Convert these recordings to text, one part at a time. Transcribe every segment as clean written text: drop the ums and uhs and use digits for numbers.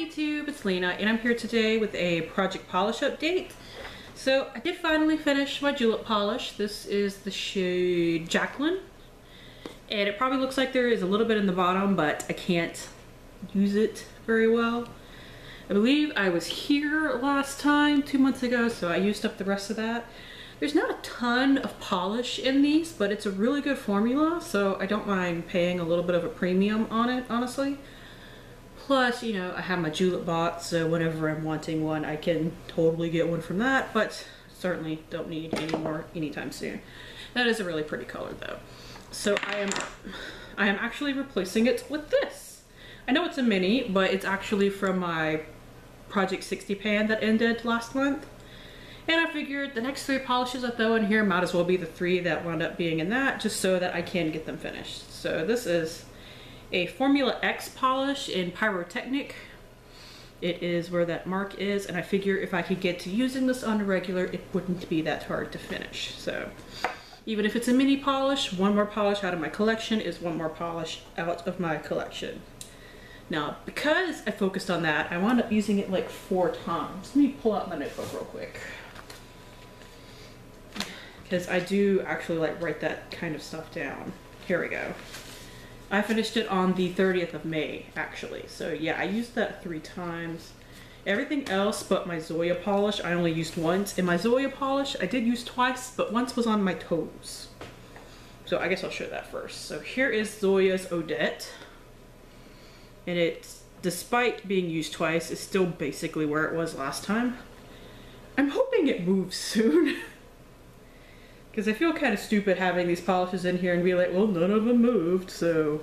YouTube, it's Lena, and I'm here today with a project polish update. So I did finally finish my julep polish. This is the shade Jacqueline, and it probably looks like there is a little bit in the bottom, but I can't use it very well. I believe I was here last time 2 months ago, so I used up the rest of that. There's not a ton of polish in these, but it's a really good formula, so I don't mind paying a little bit of a premium on it, honestly. Plus, you know, I have my julep bot, so whenever I'm wanting one, I can totally get one from that, but certainly don't need any more anytime soon. That is a really pretty color though. So I am actually replacing it with this. I know it's a mini, but it's actually from my Project 60 pan that ended last month. And I figured the next 3 polishes I throw in here might as well be the 3 that wound up being in that, just so that I can get them finished. So this is a Formula X polish in Pyrotechnic. It is where that mark is, and I figure if I could get to using this on a regular, it wouldn't be that hard to finish. So even if it's a mini polish, one more polish out of my collection is one more polish out of my collection. Now, because I focused on that, I wound up using it like 4 times. Let me pull out my notebook real quick, because I do actually like write that kind of stuff down. Here we go. I finished it on the 30th of May, actually. So yeah, I used that 3 times. Everything else but my Zoya polish, I only used once. And my Zoya polish, I did use twice, but once was on my toes. So I guess I'll show that first. So here is Zoya's Odette. And it's, despite being used twice, is still basically where it was last time. I'm hoping it moves soon. Because I feel kind of stupid having these polishes in here and be like, well, none of them moved, so.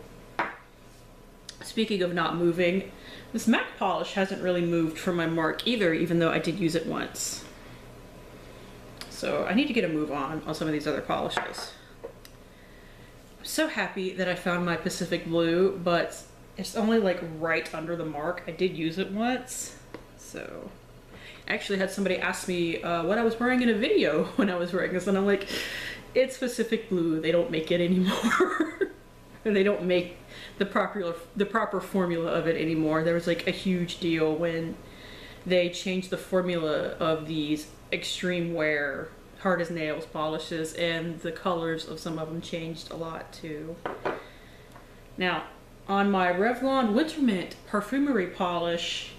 Speaking of not moving, this MAC polish hasn't really moved from my mark either, even though I did use it once. So I need to get a move on some of these other polishes. I'm so happy that I found my Pacific Blue, but it's only like right under the mark. I did use it once, so. I actually had somebody ask me what I was wearing in a video when I was wearing this, and I'm like, it's Pacific Blue, they don't make it anymore. And they don't make the proper formula of it anymore. There was like a huge deal when they changed the formula of these extreme wear hard as nails polishes, and the colors of some of them changed a lot too. Now on my Revlon Winter Mint perfumery polish,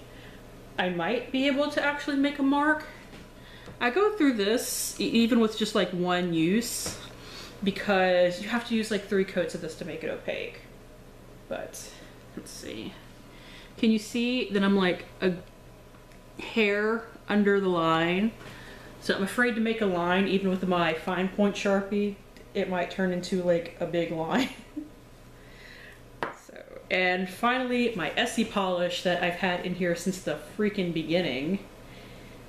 I might be able to actually make a mark. I go through this even with just like one use, because you have to use like 3 coats of this to make it opaque. But let's see, can you see that I'm like a hair under the line? So I'm afraid to make a line. Even with my fine point Sharpie, it might turn into like a big line. And finally, my Essie polish that I've had in here since the freaking beginning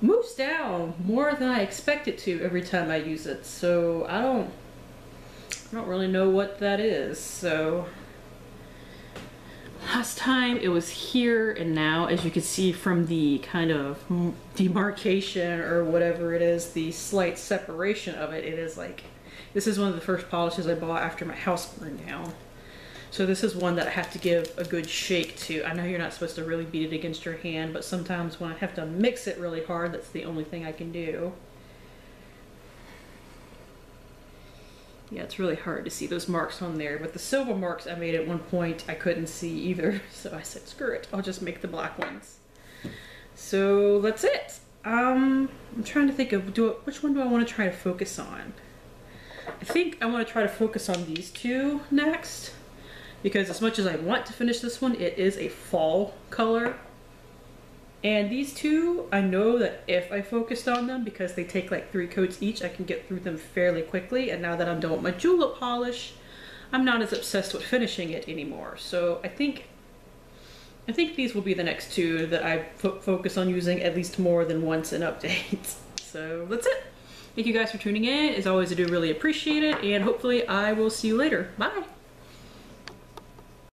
moves down more than I expect it to every time I use it. So I don't really know what that is. So last time it was here, and now, as you can see from the kind of demarcation or whatever it is, the slight separation of it, it is like, this is one of the first polishes I bought after my house burned down. So this is one that I have to give a good shake to. I know you're not supposed to really beat it against your hand, but sometimes when I have to mix it really hard, that's the only thing I can do. Yeah, it's really hard to see those marks on there, but the silver marks I made at one point I couldn't see either. So I said, screw it, I'll just make the black ones. So that's it. I'm trying to think of which one do I want to try to focus on. I think I want to try to focus on these 2 next. Because as much as I want to finish this one, it is a fall color. And these 2, I know that if I focused on them, because they take like 3 coats each, I can get through them fairly quickly. And now that I'm done with my julep polish, I'm not as obsessed with finishing it anymore. So I think these will be the next 2 that I focus on using at least more than once in updates. So that's it. Thank you guys for tuning in. As always, I do really appreciate it. And hopefully I will see you later. Bye.